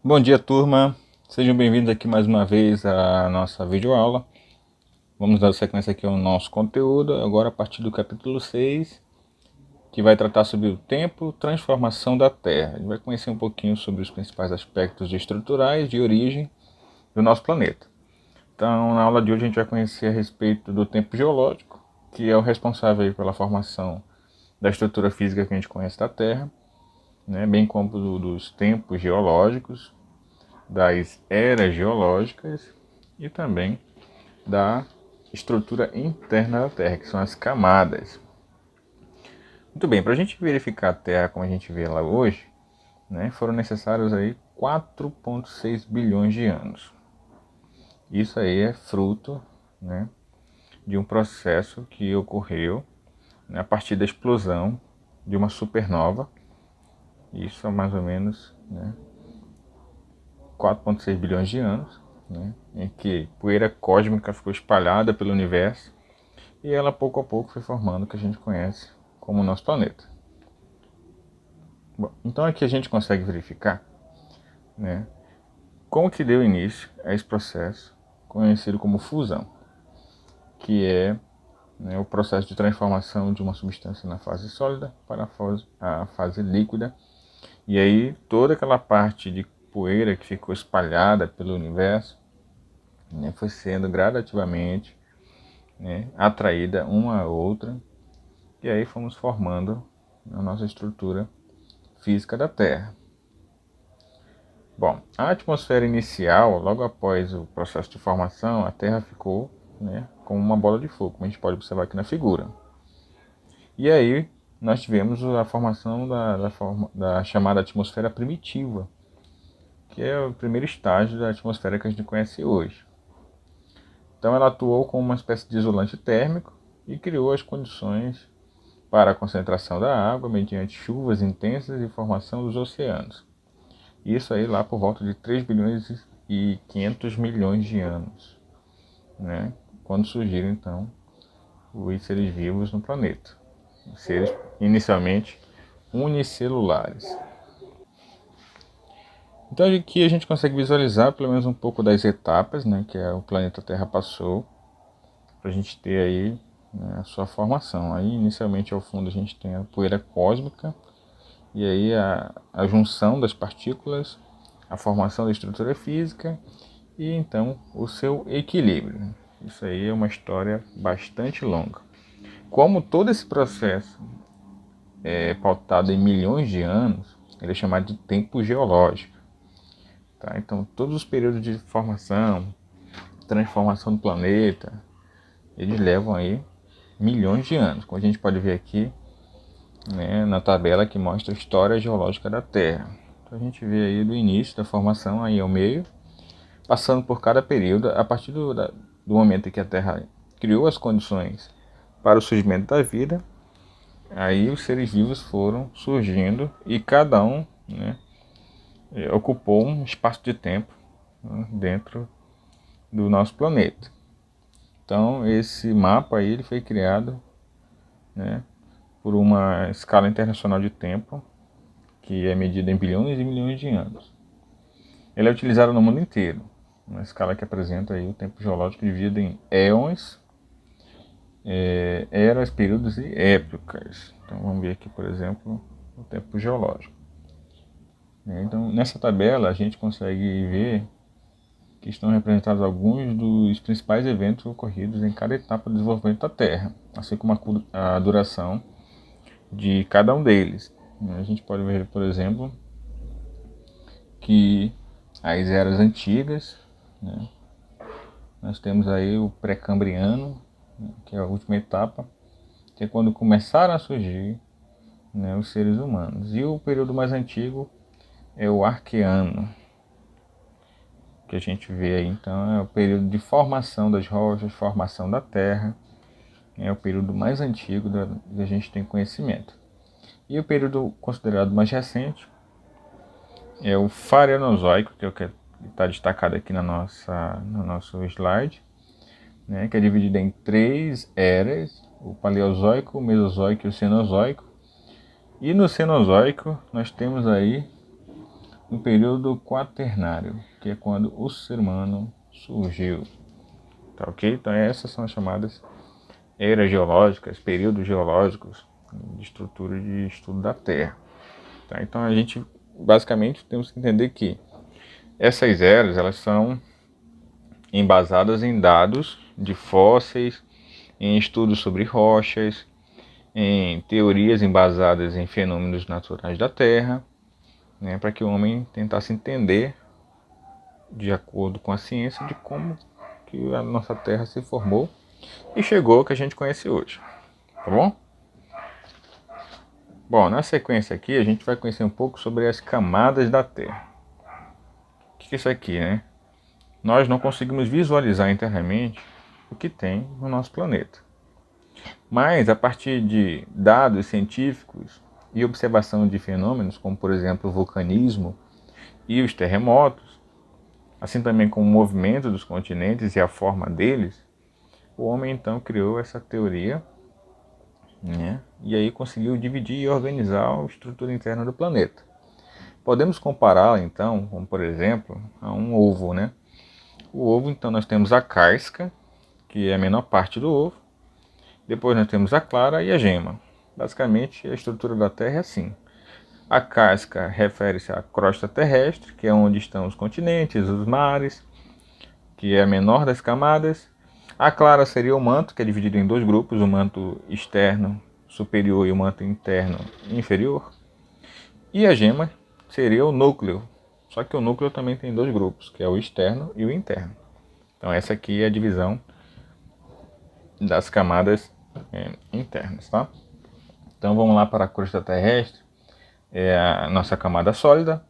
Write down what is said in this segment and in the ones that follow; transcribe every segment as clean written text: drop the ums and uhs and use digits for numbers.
Bom dia, turma. Sejam bem-vindos aqui mais uma vez à nossa videoaula. Vamos dar sequência aqui ao nosso conteúdo, agora a partir do capítulo 6, que vai tratar sobre o tempo, transformação da Terra. A gente vai conhecer um pouquinho sobre os principais aspectos estruturais de origem do nosso planeta. Então, na aula de hoje a gente vai conhecer a respeito do tempo geológico, que é o responsável pela formação da estrutura física que a gente conhece da Terra, né, bem como dos tempos geológicos, das eras geológicas e também da estrutura interna da Terra, que são as camadas. Muito bem, para a gente verificar a Terra como a gente vê ela hoje, né, foram necessários aí 4,6 bilhões de anos. Isso aí é fruto, né, de um processo que ocorreu, né, a partir da explosão de uma supernova. Isso há mais ou menos, né, 4,6 bilhões de anos, né, em que poeira cósmica ficou espalhada pelo universo e ela pouco a pouco foi formando o que a gente conhece como o nosso planeta. Bom, então aqui a gente consegue verificar, né, como que deu início a esse processo conhecido como fusão, que é, né, o processo de transformação de uma substância na fase sólida para a fase líquida. E aí toda aquela parte de poeira que ficou espalhada pelo universo, né, foi sendo gradativamente, né, atraída uma a outra, e aí fomos formando a nossa estrutura física da Terra. Bom, a atmosfera inicial, logo após o processo de formação, a Terra ficou, né, como uma bola de fogo, como a gente pode observar aqui na figura. E aí nós tivemos a formação da chamada atmosfera primitiva, que é o primeiro estágio da atmosfera que a gente conhece hoje. Então ela atuou como uma espécie de isolante térmico e criou as condições para a concentração da água mediante chuvas intensas e formação dos oceanos. Isso aí lá por volta de 3 bilhões e 500 milhões de anos, né? Quando surgiram então os seres vivos no planeta. Seres inicialmente unicelulares. Então aqui a gente consegue visualizar pelo menos um pouco das etapas, né, que o planeta Terra passou para a gente ter aí, né, a sua formação. Aí inicialmente ao fundo a gente tem a poeira cósmica e aí a junção das partículas, a formação da estrutura física e então o seu equilíbrio. Isso aí é uma história bastante longa. Como todo esse processo é pautado em milhões de anos, ele é chamado de tempo geológico. Tá? Então todos os períodos de formação, transformação do planeta, eles levam aí milhões de anos. Como a gente pode ver aqui, né, na tabela que mostra a história geológica da Terra. Então a gente vê aí do início da formação aí ao meio, passando por cada período, a partir do momento em que a Terra criou as condições para o surgimento da vida, aí os seres vivos foram surgindo e cada um, né, ocupou um espaço de tempo, né, dentro do nosso planeta. Então esse mapa aí ele foi criado, né, por uma escala internacional de tempo que é medida em bilhões e milhões de anos. Ele é utilizado no mundo inteiro, uma escala que apresenta aí o tempo geológico dividido em éons, eras, períodos e épocas. Então vamos ver aqui, por exemplo, o tempo geológico. Então nessa tabela a gente consegue ver que estão representados alguns dos principais eventos ocorridos em cada etapa do desenvolvimento da Terra, assim como a duração de cada um deles. A gente pode ver, por exemplo, que as eras antigas, né, nós temos aí o pré-cambriano, né, que é a última etapa, que é quando começaram a surgir, né, os seres humanos. E o período mais antigo é o arqueano, que a gente vê aí, então, é o período de formação das rochas, formação da terra, é o período mais antigo que a gente tem conhecimento. E o período considerado mais recente é o Farenozoico, que é o que está destacado aqui no nosso slide, né, que é dividido em três eras: o Paleozoico, o Mesozoico e o Cenozoico. E no Cenozoico nós temos aí no período quaternário, que é quando o ser humano surgiu. Tá ok? Então essas são as chamadas eras geológicas, períodos geológicos de estrutura de estudo da Terra. Tá? Então a gente basicamente temos que entender que essas eras elas são embasadas em dados de fósseis, em estudos sobre rochas, em teorias embasadas em fenômenos naturais da Terra, né, para que o homem tentasse entender, de acordo com a ciência, de como que a nossa Terra se formou e chegou ao que a gente conhece hoje. Tá bom? Bom, na sequência aqui a gente vai conhecer um pouco sobre as camadas da Terra. O que é isso aqui, né? Nós não conseguimos visualizar internamente o que tem no nosso planeta. Mas, a partir de dados científicos e observação de fenômenos, como por exemplo o vulcanismo e os terremotos, assim também como o movimento dos continentes e a forma deles, o homem então criou essa teoria, né? E aí conseguiu dividir e organizar a estrutura interna do planeta. Podemos compará-la então, como por exemplo, a um ovo, né? O ovo, então, nós temos a casca, que é a menor parte do ovo. Depois nós temos a clara e a gema. Basicamente, a estrutura da Terra é assim. A casca refere-se à crosta terrestre, que é onde estão os continentes, os mares, que é a menor das camadas. A clara seria o manto, que é dividido em dois grupos, o manto externo superior e o manto interno inferior. E a gema seria o núcleo, só que o núcleo também tem dois grupos, que é o externo e o interno. Então essa aqui é a divisão das camadas internas, tá? Então vamos lá para a crosta terrestre, é a nossa camada sólida,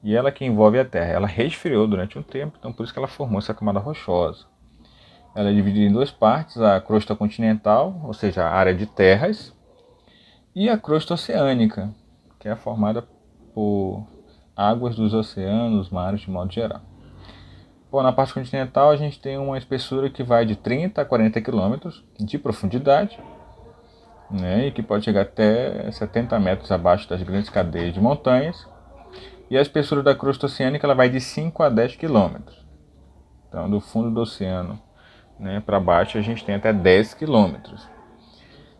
e ela que envolve a Terra. Ela resfriou durante um tempo, então por isso que ela formou essa camada rochosa. Ela é dividida em duas partes, a crosta continental, ou seja, a área de terras, e a crosta oceânica, que é formada por águas dos oceanos, mares de modo geral. Bom, na parte continental a gente tem uma espessura que vai de 30 a 40 km de profundidade, né, e que pode chegar até 70 metros abaixo das grandes cadeias de montanhas. E a espessura da crosta oceânica ela vai de 5 a 10 km. Então, do fundo do oceano, né, para baixo a gente tem até 10 km.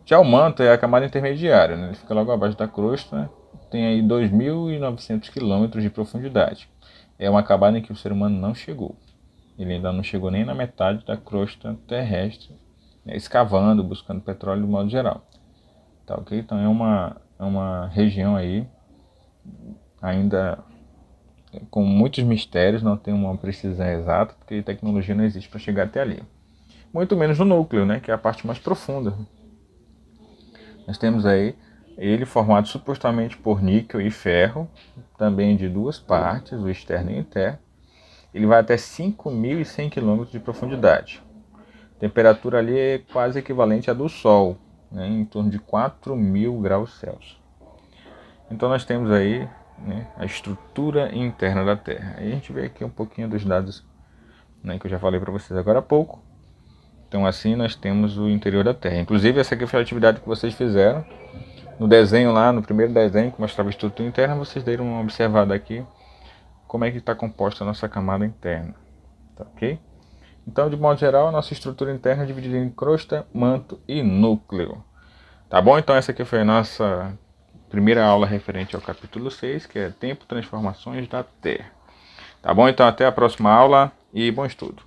Já o manto é a camada intermediária, né, ele fica logo abaixo da crosta, tem aí 2.900 km de profundidade. É uma camada em que o ser humano não chegou. Ele ainda não chegou nem na metade da crosta terrestre, né, escavando, buscando petróleo de modo geral. Tá, ok? Então é uma região aí ainda com muitos mistérios, não tem uma precisão exata, porque tecnologia não existe para chegar até ali. Muito menos no núcleo, né, que é a parte mais profunda. Nós temos aí ele formado supostamente por níquel e ferro, também de duas partes, o externo e o interno. Ele vai até 5.100 km de profundidade. A temperatura ali é quase equivalente à do Sol, né, em torno de 4.000 graus Celsius. Então nós temos aí, né, a estrutura interna da Terra. Aí a gente vê aqui um pouquinho dos dados, né, que eu já falei para vocês agora há pouco. Então assim nós temos o interior da Terra. Inclusive essa aqui foi a atividade que vocês fizeram. No desenho lá, no primeiro desenho que mostrava a estrutura interna, vocês deram uma observada aqui como é que está composta a nossa camada interna. Tá, ok? Então, de modo geral, a nossa estrutura interna é dividida em crosta, manto e núcleo. Tá bom? Então essa aqui foi a nossa primeira aula referente ao capítulo 6, que é Tempo, Transformações da Terra. Tá bom? Então até a próxima aula e bom estudo.